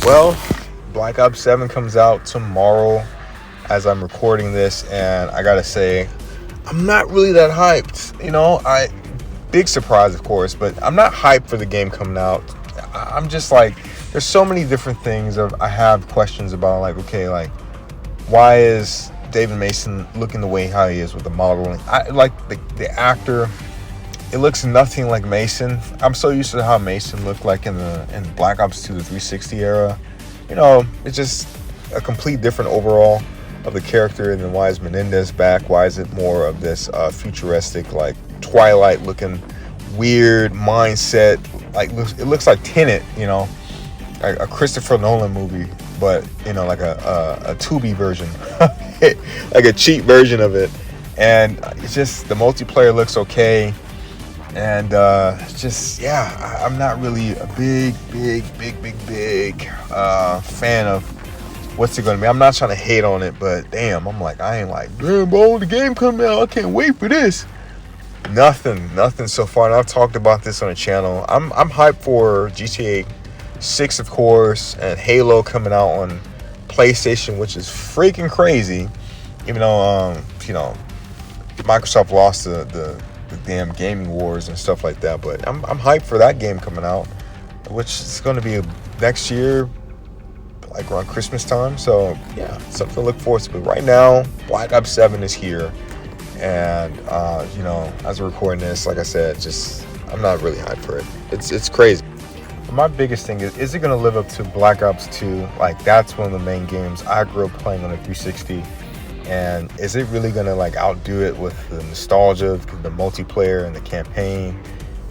Well, Black Ops 7 comes out tomorrow as I'm recording this, and I gotta say, I'm not really that hyped. Big surprise, of course, but I'm not hyped for the game coming out. I'm just like, there's so many different things I have questions about, like, okay, like, why is David Mason looking the way how he is with the modeling? I like the actor. It looks nothing like Mason. I'm so used to how Mason looked like in Black Ops 2, the 360 era. It's just a complete different overall of the character. And then why is Menendez back? Why is it more of this futuristic, like Twilight looking weird mindset? Like it looks like Tenet, a Christopher Nolan movie, but like a Tubi version, like a cheap version of it. And it's just the multiplayer looks okay. And I'm not really a big fan of what's it gonna be. I'm not trying to hate on it, but damn, I ain't like, damn, bro, the game coming out, I can't wait for this. Nothing so far. And I've talked about this on the channel. I'm hyped for GTA 6, of course, and Halo coming out on PlayStation, which is freaking crazy. Even though Microsoft lost the damn gaming wars and stuff like that, but I'm hyped for that game coming out, which is going to be next year, like around Christmas time. So yeah, something to look forward to. But right now, Black Ops 7 is here, and as we're recording this, like I said, just I'm not really hyped for it. It's crazy. But my biggest thing is it going to live up to Black Ops 2? Like, that's one of the main games I grew up playing on the 360. And is it really going to like outdo it with the nostalgia, the multiplayer and the campaign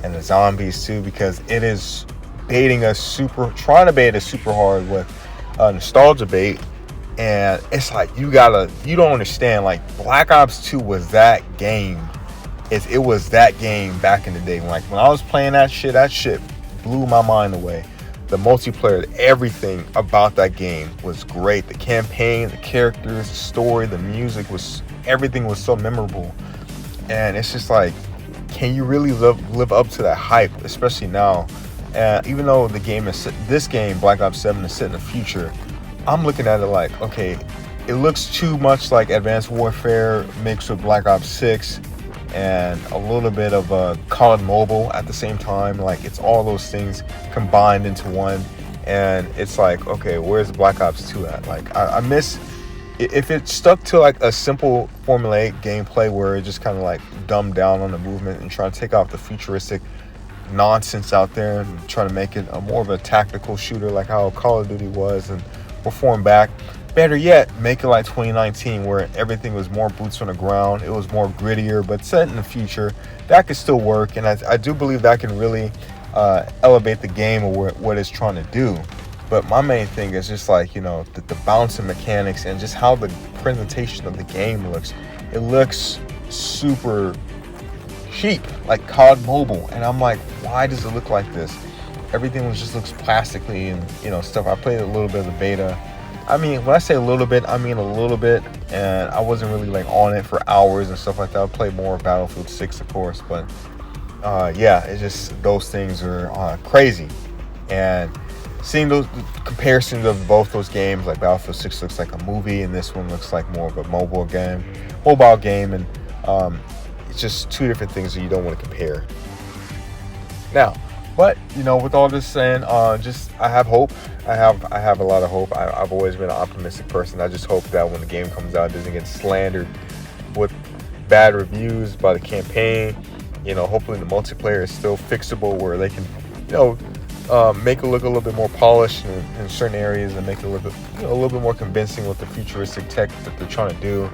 and the zombies too? Because it is trying to bait us super hard with nostalgia bait. And it's like, you don't understand, like Black Ops 2 was that game. It was that game back in the day. Like when I was playing that shit blew my mind away. The multiplayer, everything about that game was great. The campaign, the characters, the story, the music everything was so memorable. And it's just like, can you really live up to that hype, especially now? And even though this game, Black Ops 7, is set in the future, I'm looking at it like, okay, it looks too much like Advanced Warfare mixed with Black Ops 6 and a little bit of Call of Mobile at the same time. Like, it's all those things combined into one. And it's like, okay, where's Black Ops 2 at? Like, I miss if it stuck to like a simple formulaic gameplay where it just kind of like dumbed down on the movement and trying to take off the futuristic nonsense out there and try to make it more of a tactical shooter like how Call of Duty was, and perform back. Better yet, make it like 2019 where everything was more boots on the ground. It was more grittier, but set in the future. That could still work, and I do believe that can really elevate the game or what it's trying to do. But my main thing is just like, the bouncing mechanics and just how the presentation of the game looks. It looks super cheap, like COD Mobile. And I'm like, why does it look like this? Everything just looks plastically and, stuff. I played a little bit of the beta. I mean, when I say a little bit, I mean a little bit. And I wasn't really like on it for hours and stuff like that. I played more Battlefield 6, of course. But it's just those things are crazy. And seeing those comparisons of both those games, like Battlefield 6 looks like a movie and this one looks like more of a mobile game. And it's just two different things that you don't want to compare. Now, but with all this saying, I have hope. I have a lot of hope. I've always been an optimistic person. I just hope that when the game comes out, it doesn't get slandered with bad reviews by the campaign. Hopefully the multiplayer is still fixable where they can, make it look a little bit more polished in certain areas and make it look a little bit more convincing with the futuristic tech that they're trying to do.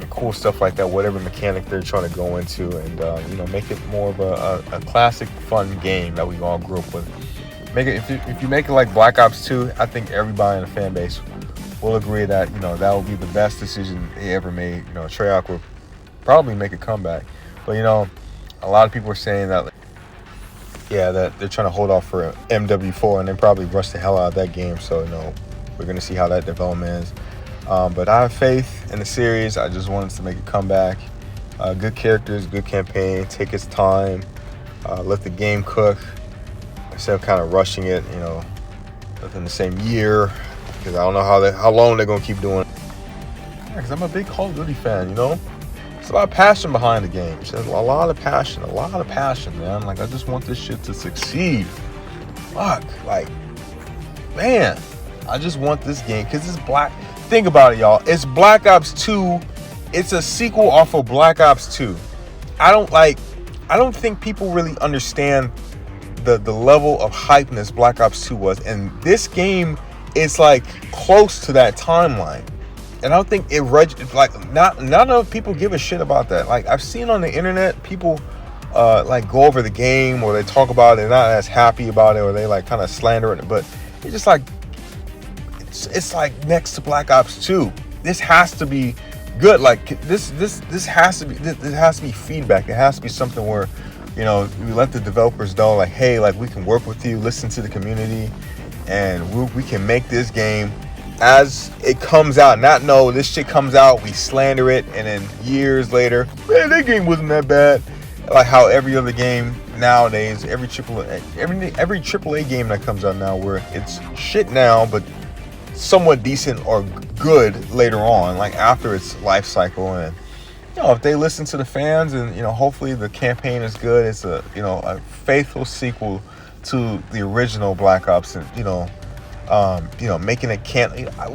And cool stuff like that, whatever mechanic they're trying to go into, and make it more of a classic, fun game that we all grew up with. Make it if you make it like Black Ops 2, I think everybody in the fan base will agree that that will be the best decision they ever made. Treyarch will probably make a comeback, but a lot of people are saying that that they're trying to hold off for MW4 and then probably rush the hell out of that game. So we're gonna see how that development is. But I have faith in the series. I just want us to make a comeback. Good characters, good campaign. Take its time. Let the game cook instead of kind of rushing it. within the same year, because I don't know how long they're gonna keep doing it. Because I'm a big Call of Duty fan, you know. There's a lot of passion behind the game. There's a lot of passion, man. Like, I just want this shit to succeed. Fuck, like, man, I just want this game because it's Black. Think about it, y'all. It's Black Ops 2. It's a sequel off of Black Ops 2. I don't think people really understand the level of hypeness Black Ops 2 was, and this game is like close to that timeline. And I don't think not enough people give a shit about that. Like, I've seen on the internet people like go over the game, or they talk about it, they're not as happy about it, or they like kind of slander it, but it's just like it's like next to Black Ops 2. This has to be good. Like, this has to be feedback. It has to be something where, you know, we let the developers know, like, hey, like, we can work with you, listen to the community, and we can make this game as it comes out. Not know this shit comes out, we slander it, and then years later, man, that game wasn't that bad. Like how every other game nowadays, every AAA game that comes out now, where it's shit now, but somewhat decent or good later on, like after its life cycle. And, you know, if they listen to the fans, and, you know, hopefully the campaign is good, it's a faithful sequel to the original Black Ops, and, making it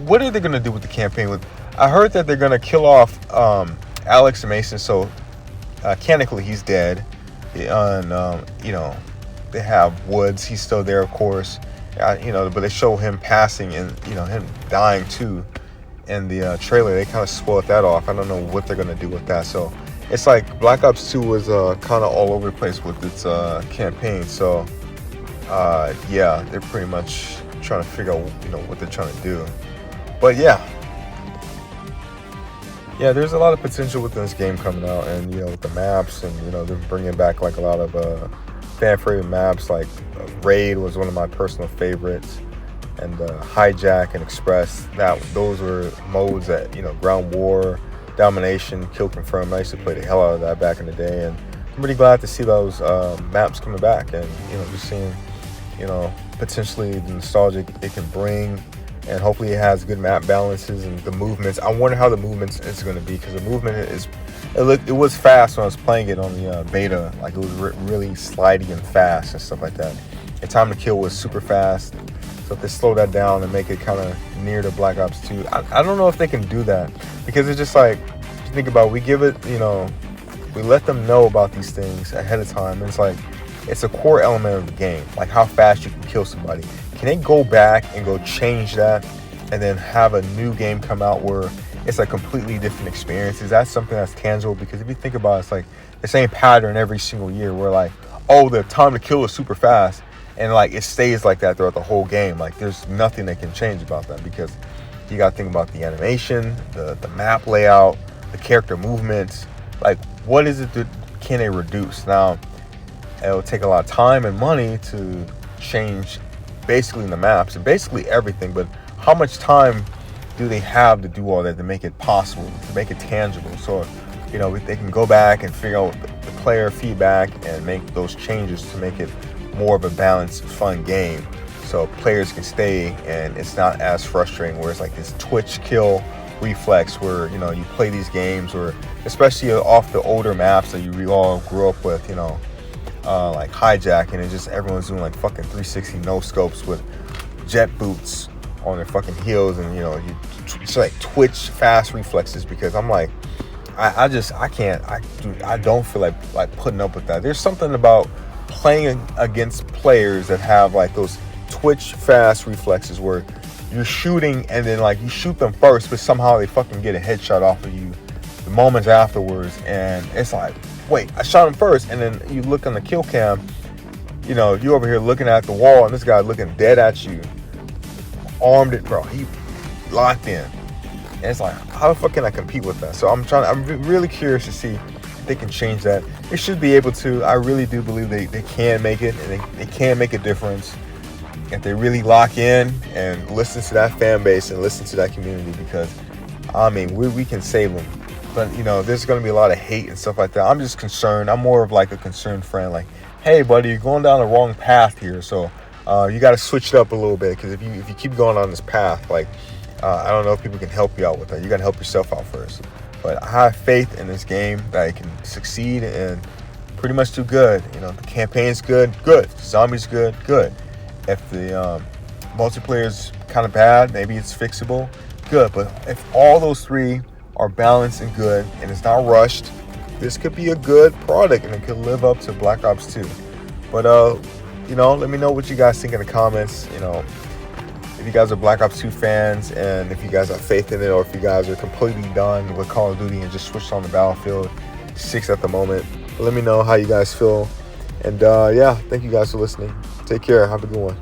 what are they gonna do with the campaign? I heard that they're gonna kill off Alex Mason, so mechanically he's dead. And they have Woods, he's still there, of course. But they show him passing and, him dying too in the trailer. They kind of spoiled that off. I don't know what they're gonna do with that. So it's like Black Ops 2 was kind of all over the place with its campaign. So they're pretty much trying to figure out what they're trying to do. But yeah, there's a lot of potential with this game coming out, and with the maps, and they're bringing back like a lot of fan favorite maps. Like Raid was one of my personal favorites, and Hijack and Express. Those were modes that Ground War, Domination, Kill Confirm. I used to play the hell out of that back in the day, and I'm really glad to see those maps coming back, and just seeing potentially the nostalgia it can bring. And hopefully it has good map balances and the movements. I wonder how the movements is going to be, because the movement it was fast when I was playing it on the beta. Like, it was really slidey and fast and stuff like that. And time to kill was super fast. So if they slow that down and make it kind of near to Black Ops 2, I don't know if they can do that, because it's just like, think about it, we give it, we let them know about these things ahead of time. And it's like, it's a core element of the game, like how fast you can kill somebody. Can they go back and go change that, and then have a new game come out where it's a completely different experience? Is that something that's tangible? Because if you think about it, it's like the same pattern every single year, where like, oh, the time to kill is super fast, and like it stays like that throughout the whole game. Like, there's nothing that can change about that, because you got to think about the animation, the map layout, the character movements. Like, what is it that can they reduce? Now, it'll take a lot of time and money to change basically the maps and basically everything, but how much time do they have to do all that, to make it possible, to make it tangible? So they can go back and figure out the player feedback and make those changes to make it more of a balanced, fun game, so players can stay and it's not as frustrating, where it's like this twitch kill reflex, where you play these games, or especially off the older maps that you all grew up with, like Hijack, and it's just everyone's doing like fucking 360 no scopes with jet boots on their fucking heels, and it's like twitch fast reflexes, because I'm like, I don't feel like putting up with that. There's something about playing against players that have like those twitch fast reflexes, where you're shooting and then like you shoot them first, but somehow they fucking get a headshot off of you the moments afterwards, and it's like, wait, I shot him first, and then you look on the kill cam, you over here looking at the wall, and this guy looking dead at you, armed it, bro, he locked in, and it's like, how the fuck can I compete with that? So I'm really curious to see if they can change that. They should be able to. I really do believe they can make it, and they can make a difference if they really lock in and listen to that fan base and listen to that community, because I mean, we can save them. But there's going to be a lot of hate and stuff like that. I'm just concerned. I'm more of like a concerned friend. Like, hey, buddy, you're going down the wrong path here. So You got to switch it up a little bit, because if you keep going on this path, like I don't know if people can help you out with that. You got to help yourself out first. But I have faith in this game that it can succeed and pretty much do good. You know, the campaign's good. Zombies good. If the multiplayer's kind of bad, maybe it's fixable. Good. But if all those three are balanced and good, and it's not rushed, this could be a good product, and it could live up to Black Ops 2. But you know, let me know what you guys think in the comments. You know, if you guys are Black Ops 2 fans, and if you guys have faith in it, or if you guys are completely done with Call of Duty and just switched on to Battlefield 6 at the moment. But let me know how you guys feel. And yeah, thank you guys for listening. Take care. Have a good one.